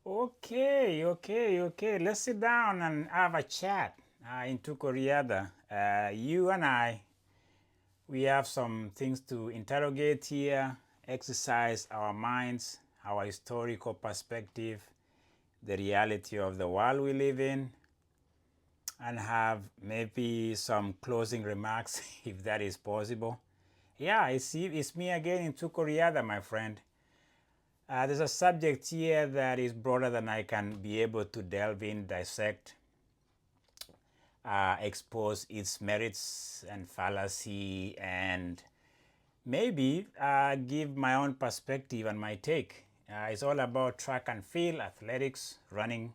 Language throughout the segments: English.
Okay. Let's sit down and have a chat into Koreada. You and I, we have some things to interrogate here, exercise our minds, our historical perspective, the reality of the world we live in, and have maybe some closing remarks if that is possible. Yeah, it's me again in Koreada, my friend. There's a subject here that is broader than I can be able to delve in, dissect, expose its merits and fallacy, and maybe give my own perspective and my take. It's all about track and field, athletics, running.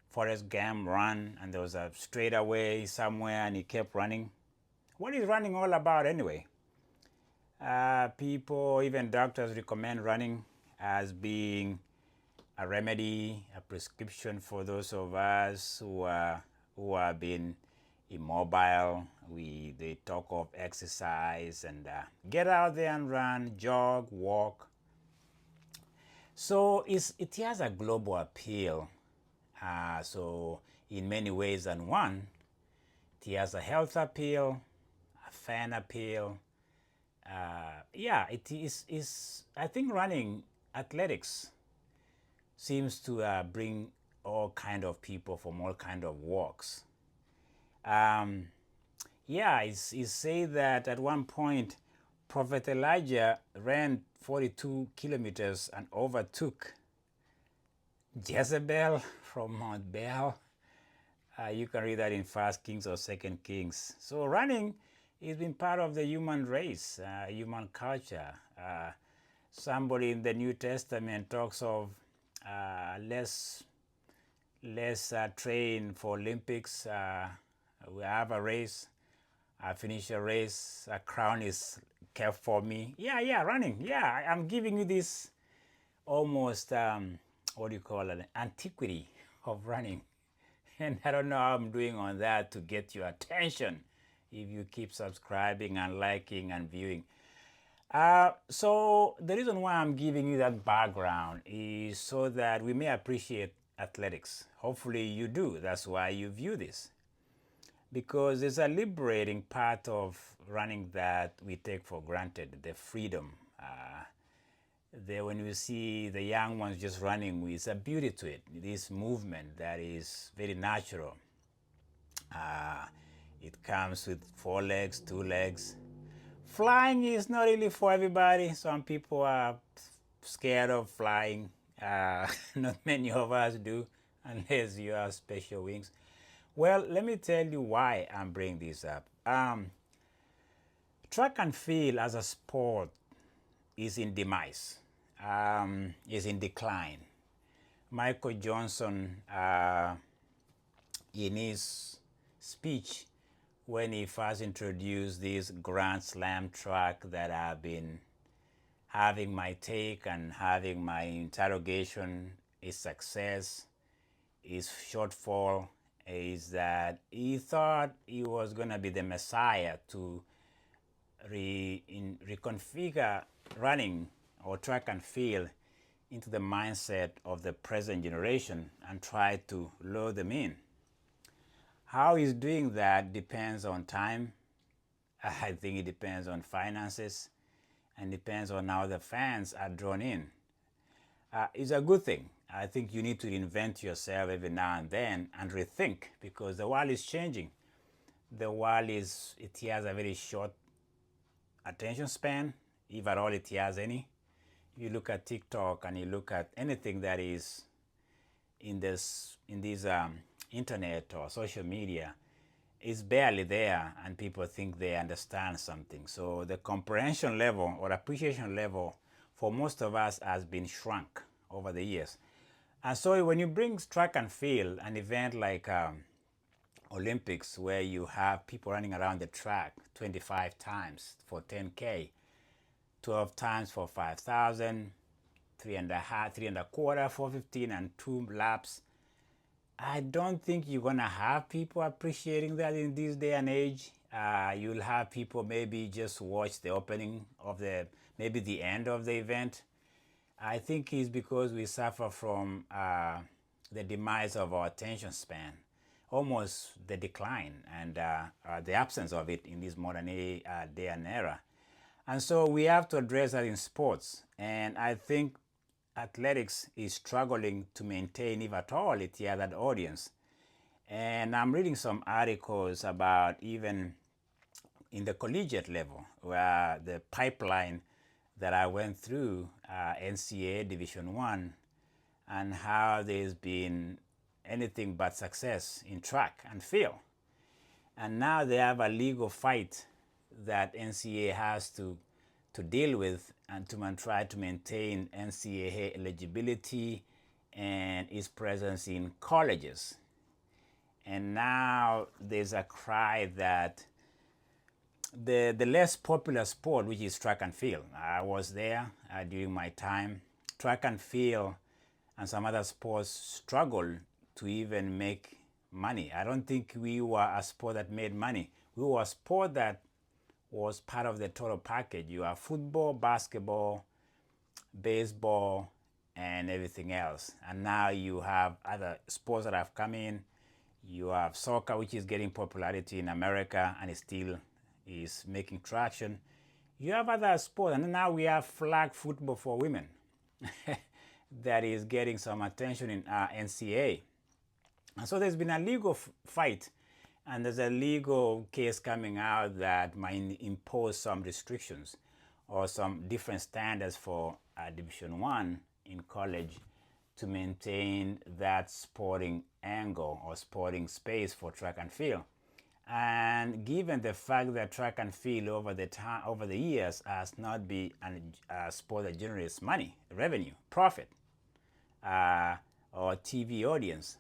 Forrest Gump run, and there was a straightaway somewhere, and he kept running. What is running all about anyway? People, even doctors, recommend running as being a remedy, a prescription for those of us who have been immobile. They talk of exercise and get out there and run, jog, walk. So it has a global appeal. So in many ways, and one, it has a health appeal, a fan appeal. It is. I think running athletics seems to bring all kind of people from all kind of walks. It's say that at one point, Prophet Elijah ran 42 kilometers and overtook Jezebel from Mount Baal. You can read that in First Kings or Second Kings. So running has been part of the human race, human culture. Somebody in the New Testament talks of let's train for Olympics. We have a race. I finish a race. A crown is kept for me. Running. Yeah, I'm giving you this almost what do you call it? Antiquity of running. And I don't know how I'm doing on that to get your attention if you keep subscribing and liking and viewing. So the reason why I'm giving you that background is so that we may appreciate athletics. Hopefully you do. That's why you view this. Because there's a liberating part of running that we take for granted, the freedom. When you see the young ones just running, there's a beauty to it. This movement that is very natural. It comes with 4 legs, 2 legs. Flying is not really for everybody. Some people are scared of flying. Not many of us do, unless you have special wings. Well, let me tell you why I'm bringing this up. Track and field as a sport is in demise, is in decline. Michael Johnson, in his speech, when he first introduced this Grand Slam track that I've been having my take and having my interrogation, his success, his shortfall, is that he thought he was going to be the messiah to reconfigure running or track and field into the mindset of the present generation and try to lure them in. How he's doing that depends on time. I think it depends on finances and depends on how the fans are drawn in. It's a good thing. I think you need to reinvent yourself every now and then and rethink, because the world is changing. The world has a very short attention span, if at all it has any. If you look at TikTok and you look at anything that is in this internet or social media, it's barely there, and people think they understand something. So the comprehension level or appreciation level for most of us has been shrunk over the years. And so when you bring track and field, an event like Olympics, where you have people running around the track 25 times for 10K, 12 times for 5,000, 3.25, 415, and 2 laps, I don't think you're going to have people appreciating that in this day and age. You'll have people maybe just watch the opening of maybe the end of the event. I think it's because we suffer from the demise of our attention span, almost the decline and the absence of it in this modern day and era. And so we have to address that in sports. And I think athletics is struggling to maintain, if at all, it has that audience. And I'm reading some articles about even in the collegiate level, where the pipeline that I went through, NCAA Division One, and how there's been anything but success in track and field. And now they have a legal fight that NCAA has to deal with and to try to maintain NCAA eligibility and its presence in colleges. And now there's a cry that the less popular sport, which is track and field. I was there during my time. Track and field and some other sports struggle to even make money. I don't think we were a sport that made money. We were a sport that was part of the total package. You have football, basketball, baseball, and everything else. And now you have other sports that have come in. You have soccer, which is getting popularity in America and it still is making traction. You have other sports, and now we have flag football for women that is getting some attention in NCAA. And so there's been a legal fight, and there's a legal case coming out that might impose some restrictions or some different standards for Division One in college to maintain that sporting angle or sporting space for track and field. And given the fact that track and field over the years has not been a sport that generates money, revenue, profit, or TV audience,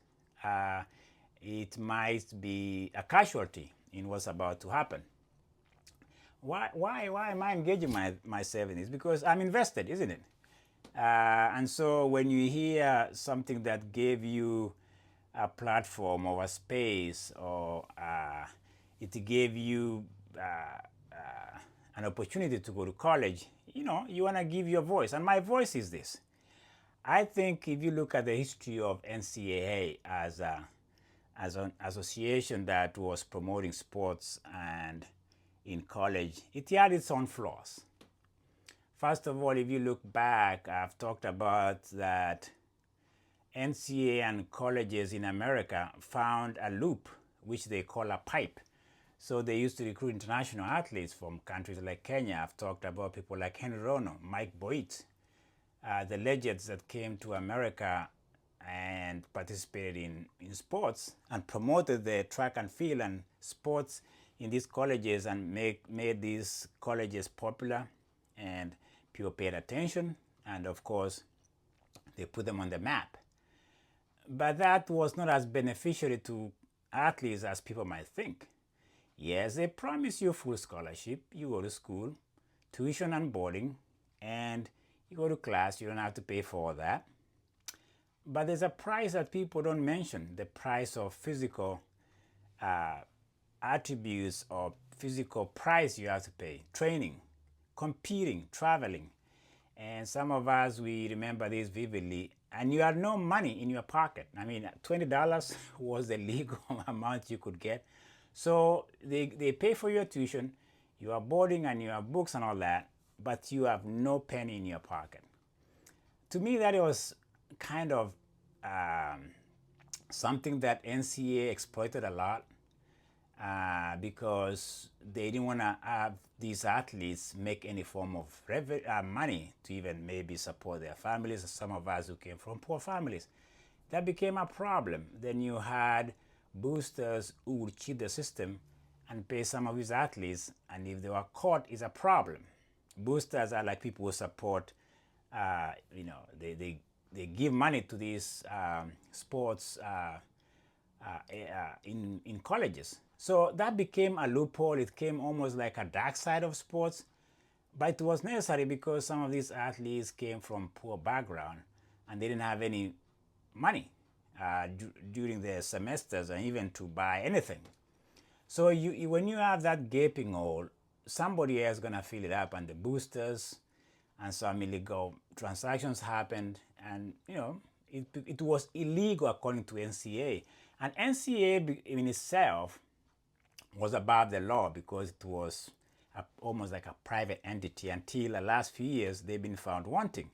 it might be a casualty in what's about to happen. Why am I engaging myself in this? Because I'm invested, isn't it? And so when you hear something that gave you a platform or a space, or it gave you an opportunity to go to college, you want to give your voice. And my voice is this. I think if you look at the history of NCAA as an association that was promoting sports and in college, it had its own flaws. First of all, if you look back, I've talked about that NCAA and colleges in America found a loop, which they call a pipe. So they used to recruit international athletes from countries like Kenya. I've talked about people like Henry Rono, Mike Boyd, the legends that came to America and participated in sports and promoted the track and field and sports in these colleges and made these colleges popular, and people paid attention, and of course they put them on the map. But that was not as beneficial to athletes as people might think. Yes, they promise you full scholarship, you go to school, tuition and boarding, and you go to class, you don't have to pay for all that. But there's a price that people don't mention, the price of physical attributes or physical price you have to pay. Training, competing, traveling. And some of us, we remember this vividly. And you had no money in your pocket. I mean, $20 was the legal amount you could get. So they pay for your tuition, your boarding and your books and all that, but you have no penny in your pocket. To me, that was kind of something that NCAA exploited a lot because they didn't want to have these athletes make any form of money to even maybe support their families. Some of us who came from poor families. That became a problem. Then you had boosters who would cheat the system and pay some of these athletes, and if they were caught, it's a problem. Boosters are like people who support, they give money to these sports in colleges. So that became a loophole. It came almost like a dark side of sports, but it was necessary because some of these athletes came from poor background and they didn't have any money during their semesters and even to buy anything. So when you have that gaping hole, somebody else is going to fill it up, and the boosters and some illegal transactions happened, and it was illegal according to NCAA. And NCAA in itself was above the law because it was almost like a private entity until the last few years they've been found wanting.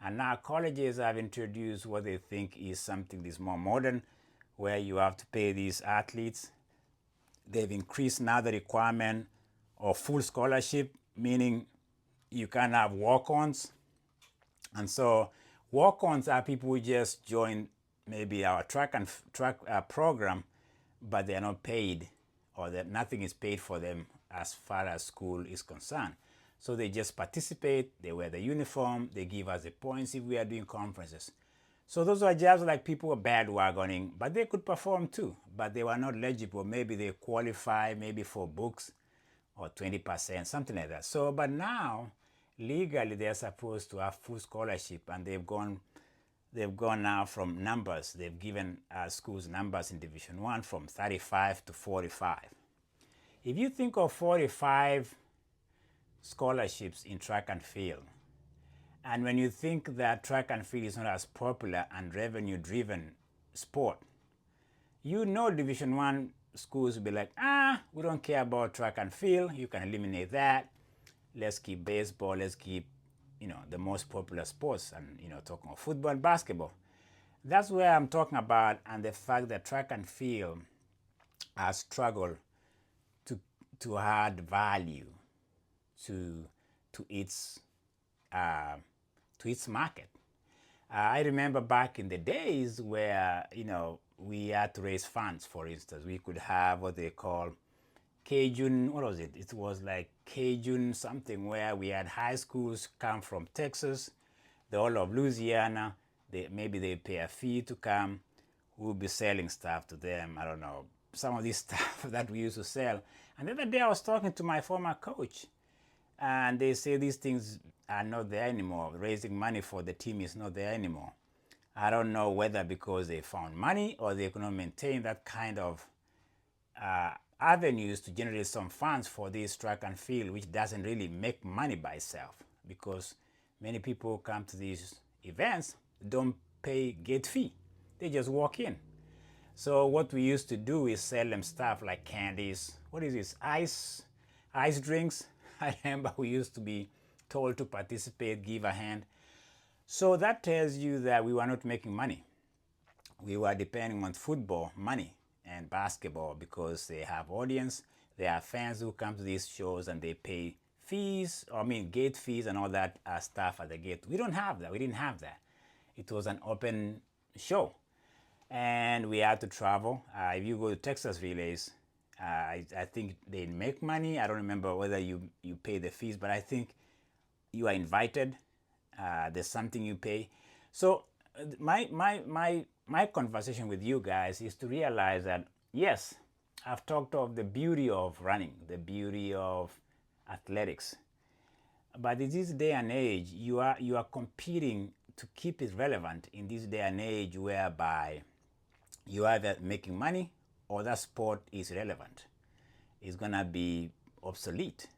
And now colleges have introduced what they think is something that's more modern, where you have to pay these athletes. They've increased now the requirement of full scholarship, meaning you can't have walk-ons. And so walk-ons are people who just join maybe our track program, but they're not paid, or that nothing is paid for them as far as school is concerned. So they just participate, they wear the uniform, they give us the points if we are doing conferences. So those are jobs like people were bandwagoning, but they could perform too, but they were not eligible. Maybe they qualify maybe for books or 20%, something like that. So, but now, legally, they're supposed to have full scholarship, and they've gone now from numbers. They've given schools numbers in Division I from 35 to 45. If you think of 45 scholarships in track and field, and when you think that track and field is not as popular and revenue-driven sport, Division I schools will be like, we don't care about track and field. You can eliminate that. Let's keep baseball. Let's keep, the most popular sports, and, talking about football and basketball. That's where I'm talking about, and the fact that track and field has struggled to add value to its market. I remember back in the days where we had to raise funds. For instance, we could have what they call Cajun. What was it? It was like Cajun something, where we had high schools come from Texas, the whole of Louisiana. Maybe they pay a fee to come. We'll be selling stuff to them. I don't know, some of this stuff that we used to sell. And the other day I was talking to my former coach, and they say these things are not there anymore. Raising money for the team is not there anymore. I don't know whether because they found money or they could not maintain that kind of avenues to generate some funds for this track and field, which doesn't really make money by itself, because many people who come to these events don't pay gate fee. They just walk in. So what we used to do is sell them stuff like candies. What is this? Ice drinks. I remember we used to be told to participate, give a hand. So that tells you that we were not making money. We were depending on football money and basketball because they have audience. They have fans who come to these shows and they pay fees, gate fees and all that stuff at the gate. We don't have that. We didn't have that. It was an open show. And we had to travel. If you go to Texas Relays, I think they make money. I don't remember whether you pay the fees, but I think you are invited. There's something you pay. So my conversation with you guys is to realize that, yes, I've talked of the beauty of running, the beauty of athletics. But in this day and age, you are competing to keep it relevant in this day and age whereby you are either making money or that sport is relevant. It's going to be obsolete.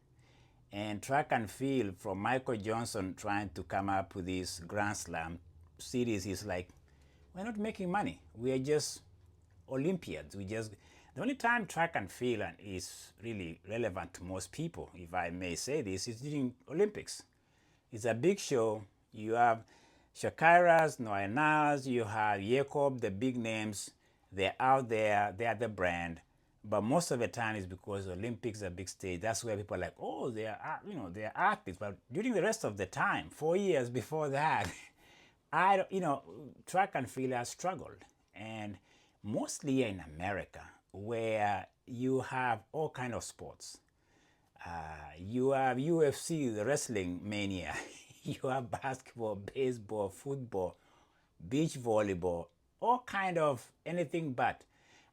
And track and field, from Michael Johnson trying to come up with this Grand Slam series, is like, we're not making money. We are just Olympiads. The only time track and field is really relevant to most people, if I may say this, is during Olympics. It's a big show. You have Shakira's, Noena's, you have Jacob, the big names. They're out there, they are the brand. But most of the time it's because the Olympics are a big stage. That's where people are like, oh, they are athletes. But during the rest of the time, 4 years before that, track and field has struggled. And mostly in America, where you have all kind of sports. You have UFC, the wrestling mania. You have basketball, baseball, football, beach volleyball, all kind of anything but.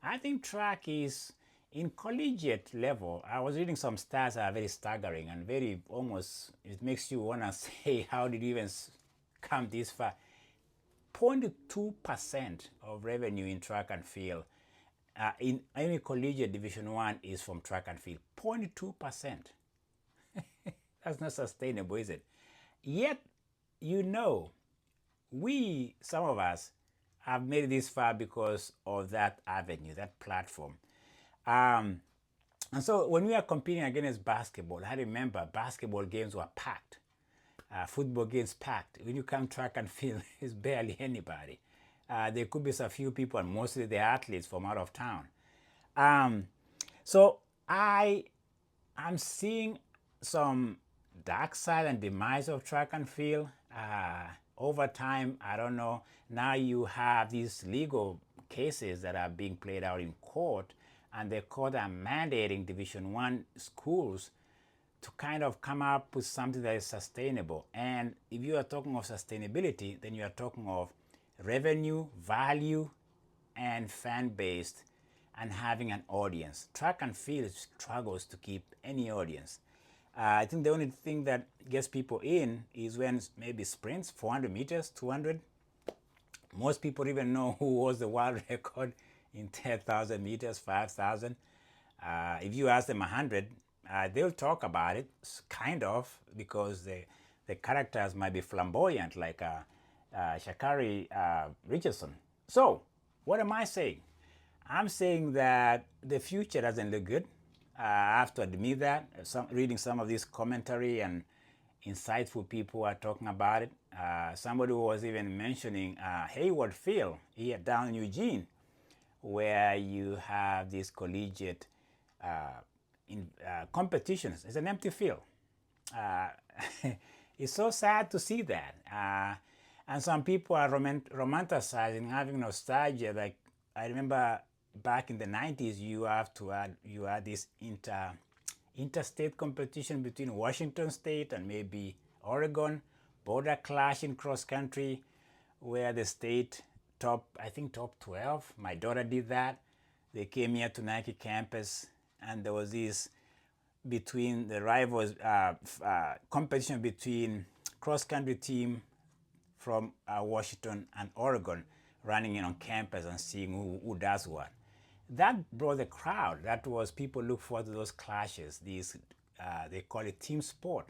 I think track is, in collegiate level, I was reading some stats that are very staggering and very almost, it makes you want to say, how did you even come this far? 0.2% of revenue in track and field in any collegiate Division I is from track and field. 0.2%. That's not sustainable, is it? Yet, you know, some of us, have made it this far because of that avenue, that platform. Um, and so when we are competing against basketball, I remember basketball games were packed. Football games packed. When you come track and field, it's barely anybody. There could be a few people, and mostly the athletes from out of town. Um, so I'm seeing some dark side and demise of track and field. Over time, I don't know. Now you have these legal cases that are being played out in court, and the court are mandating Division One schools to kind of come up with something that is sustainable. And if you are talking of sustainability, then you are talking of revenue, value, and fan based, and having an audience. Track and field struggles to keep any audience. I think the only thing that gets people in is when maybe sprints, 400 meters, 200. Most people even know who was the world record in 10,000 meters, 5,000. If you ask them 100, they'll talk about it, kind of, because the characters might be flamboyant, like Sha'Carri Richardson. So, what am I saying? I'm saying that the future doesn't look good. I have to admit that. Reading some of this commentary and insightful people are talking about it. Somebody was even mentioning Hayward Field here down in Eugene, where you have these collegiate competitions. It's an empty field. Uh, it's so sad to see that. And some people are romanticizing, having nostalgia. Like, I remember back in the 90s, you had this interstate competition between Washington State and maybe Oregon, border clash in cross country, where the state I think top 12, my daughter did that. They came here to Nike campus, and there was this between the rivals competition between cross country team from Washington and Oregon running in on campus and seeing who does what. That brought the crowd. That was, people look forward to those clashes. These they call it team sport.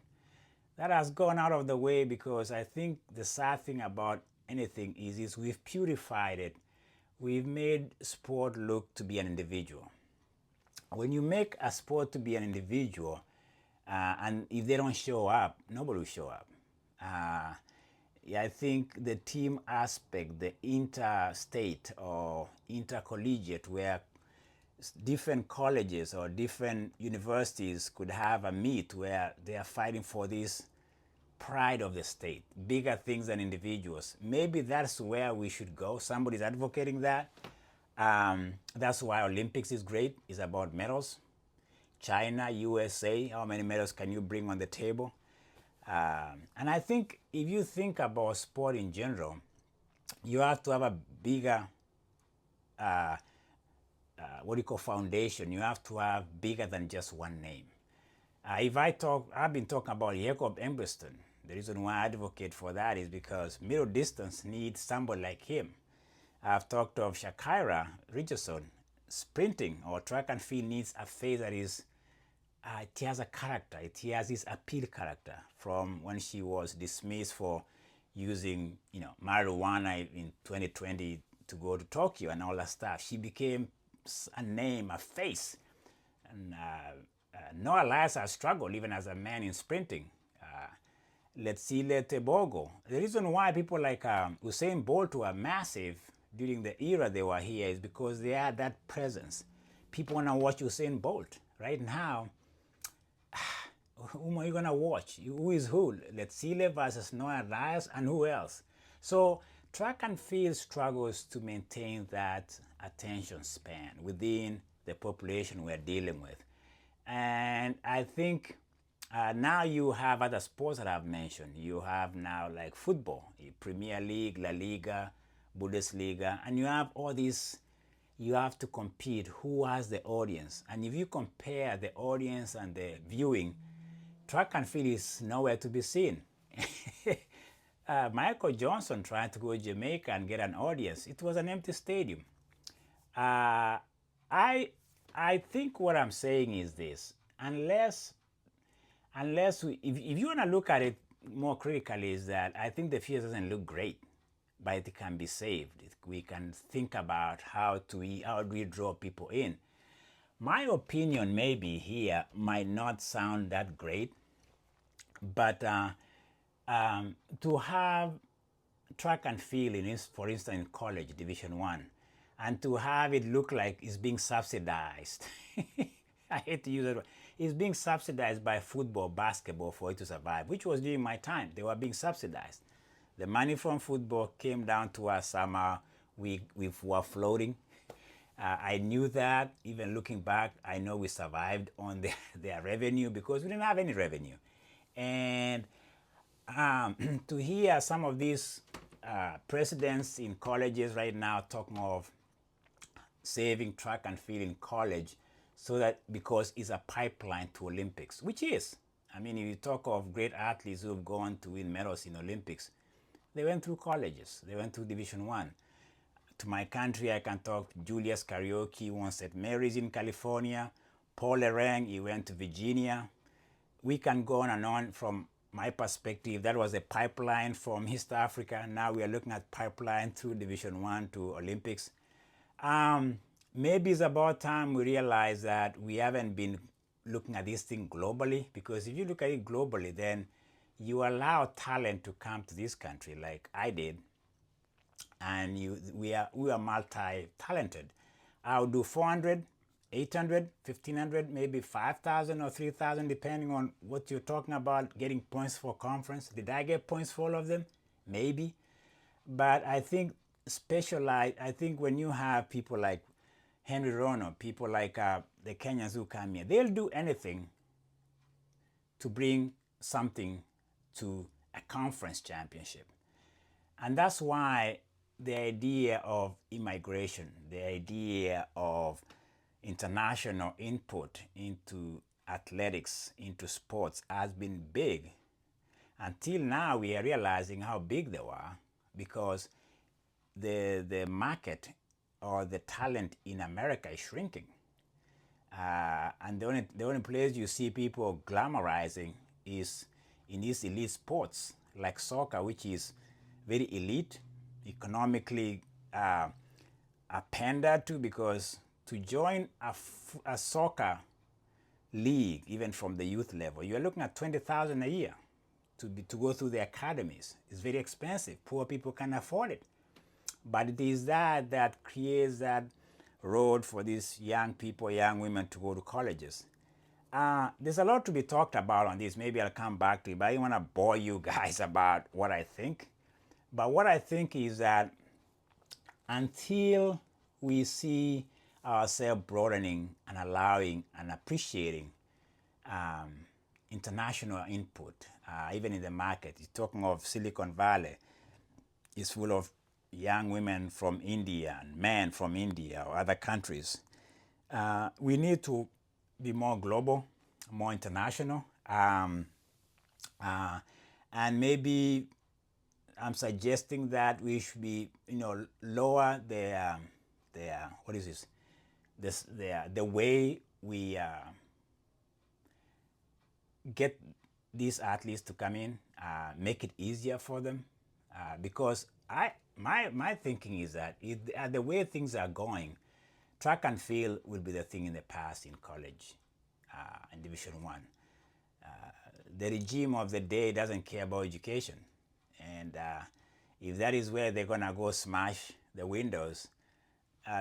That has gone out of the way because I think the sad thing about anything is we've purified it. We've made sport look to be an individual. When you make a sport to be an individual, and if they don't show up, nobody will show up. Yeah, I think the team aspect, the interstate or intercollegiate, where different colleges or different universities could have a meet where they are fighting for this pride of the state, bigger things than individuals. Maybe that's where we should go. Somebody's advocating that. That's why Olympics is great. It's about medals. China, USA, how many medals can you bring on the table? And I think if you think about sport in general, you have to have a bigger, what do you call, foundation. You have to have bigger than just one name. I've been talking about Jacob Embriston. The reason why I advocate for that is because middle distance needs somebody like him. I've talked of Sha'Carri Richardson. Sprinting or track and field needs a face that is, it has a character. It has this appeal character from when she was dismissed for using, marijuana in 2020 to go to Tokyo and all that stuff. She became a name, a face. And Noah Lyles has struggled even as a man in sprinting. Letsile Tebogo. The reason why people like Usain Bolt were massive during the era they were here is because they had that presence. People want to watch Usain Bolt. Right now, whom are you going to watch? Who is who? Letsile versus Noah Lyles, and who else? So track and field struggles to maintain that attention span within the population we're dealing with. And I think now you have other sports that I've mentioned. You have now like football, Premier League, La Liga, Bundesliga, and you have all these. You have to compete. Who has the audience? And if you compare the audience and the viewing, track and field is nowhere to be seen. Michael Johnson tried to go to Jamaica and get an audience. It was an empty stadium. I think what I'm saying is this: unless if you want to look at it more critically is that I think the future doesn't look great, but it can be saved. We can think about how do we draw people in. My opinion maybe here might not sound that great, but to have track and field for instance, in college, Division One, and to have it look like it's being subsidized. I hate to use it. It's being subsidized by football, basketball for it to survive, which was during my time. They were being subsidized. The money from football came down to us somehow. We were floating. I knew that. Even looking back, I know we survived on their revenue because we didn't have any revenue. And to hear some of these presidents in colleges right now talking of saving track and field in college, so that because it's a pipeline to Olympics, which is. I mean, if you talk of great athletes who have gone to win medals in Olympics, they went through colleges. They went through Division One. To my country, I can talk Julius Karaoke, won St. Mary's in California. Paul Lereng, he went to Virginia. We can go on and on. From my perspective, that was a pipeline from East Africa. Now we are looking at pipeline through Division One to Olympics. Maybe it's about time we realize that we haven't been looking at this thing globally, because if you look at it globally, then you allow talent to come to this country like I did, and we are multi-talented. I'll do 400, 800, 1,500, maybe 5,000 or 3,000, depending on what you're talking about, getting points for conference. Did I get points for all of them? Maybe. But I think specialized, I think when you have people like Henry Rono, people like the Kenyans who come here, they'll do anything to bring something to a conference championship. And that's why the idea of immigration, the idea of international input into athletics, into sports, has been big. Until now, we are realizing how big they were, because the market or the talent in America is shrinking. And the only place you see people glamorizing is in these elite sports like soccer, which is very elite, economically pandered to, because to join a soccer league, even from the youth level, you're looking at $20,000 a year to go through the academies. It's very expensive. Poor people can afford it. But it is that creates that road for these young people, young women to go to colleges. There's a lot to be talked about on this. Maybe I'll come back to it, but I don't want to bore you guys about what I think. But what I think is that until we see ourselves broadening and allowing and appreciating international input, even in the market, you're talking of Silicon Valley, is full of young women from India and men from India or other countries. We need to be more global, more international, and maybe I'm suggesting that we should be, lower the way we get these athletes to come in, make it easier for them, because my thinking is that the way things are going, track and field will be the thing in the past in college, in Division One. The regime of the day doesn't care about education, and if that is where they're gonna go smash the windows,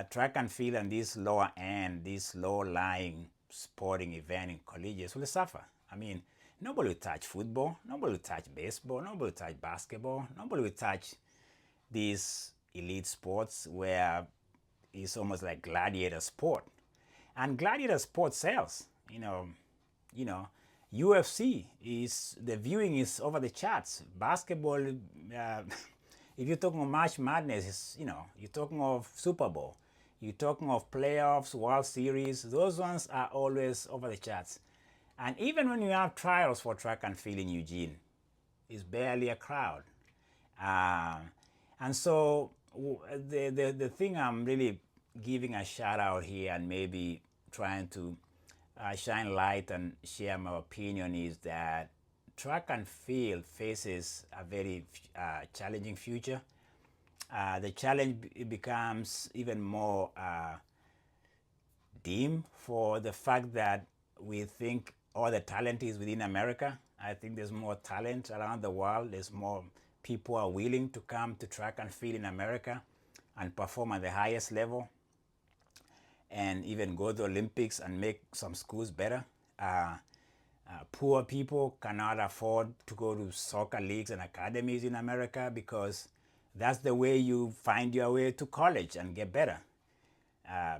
track and field and this lower end, this low-lying sporting event in colleges will suffer. I mean, nobody will touch football, nobody will touch baseball, nobody will touch basketball, nobody will touch these elite sports where it's almost like gladiator sport. And gladiator sport sells. UFC is, the viewing is over the charts. Basketball, if you're talking of March Madness, you're talking of Super Bowl, you're talking of playoffs, World Series, those ones are always over the charts. And even when you have trials for track and field in Eugene, it's barely a crowd. And so the thing I'm really giving a shout out here and maybe trying to shine light and share my opinion is that track and field faces a very challenging future. The challenge becomes even more dim for the fact that we think all the talent is within America. I think there's more talent around the world. There's more people are willing to come to track and field in America and perform at the highest level and even go to the Olympics and make some schools better. Poor people cannot afford to go to soccer leagues and academies in America because that's the way you find your way to college and get better.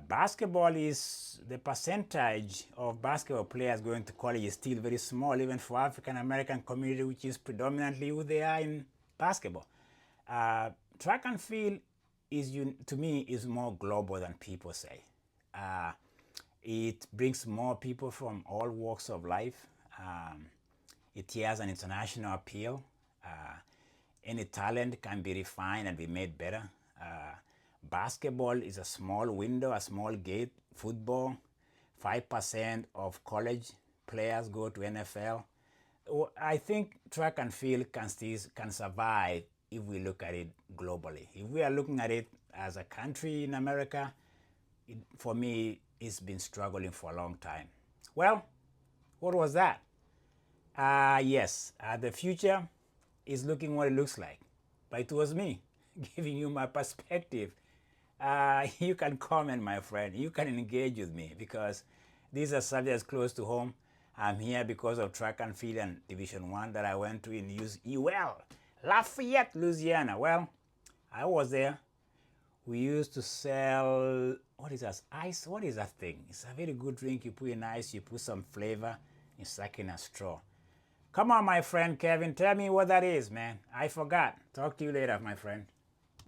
Basketball is, the percentage of basketball players going to college is still very small, even for African American community, which is predominantly who they are in basketball. Track and field is, to me, is more global than people say. It brings more people from all walks of life. It has an international appeal. Any talent can be refined and be made better. Basketball is a small window, a small gate. Football, 5% of college players go to NFL. I think track and field can survive if we look at it globally. If we are looking at it as a country in America, for me, it's been struggling for a long time. Well, what was that? Yes, the future is looking what it looks like. But it was me giving you my perspective. You can comment, my friend. You can engage with me because these are subjects close to home. I'm here because of track and field and Division I that I went to in UL, Lafayette, Louisiana. Well, I was there. We used to sell, what is that? Ice? What is that thing? It's a very good drink. You put in ice, you put some flavor, you suck in a straw. Come on, my friend Kevin, tell me what that is, man. I forgot. Talk to you later, my friend.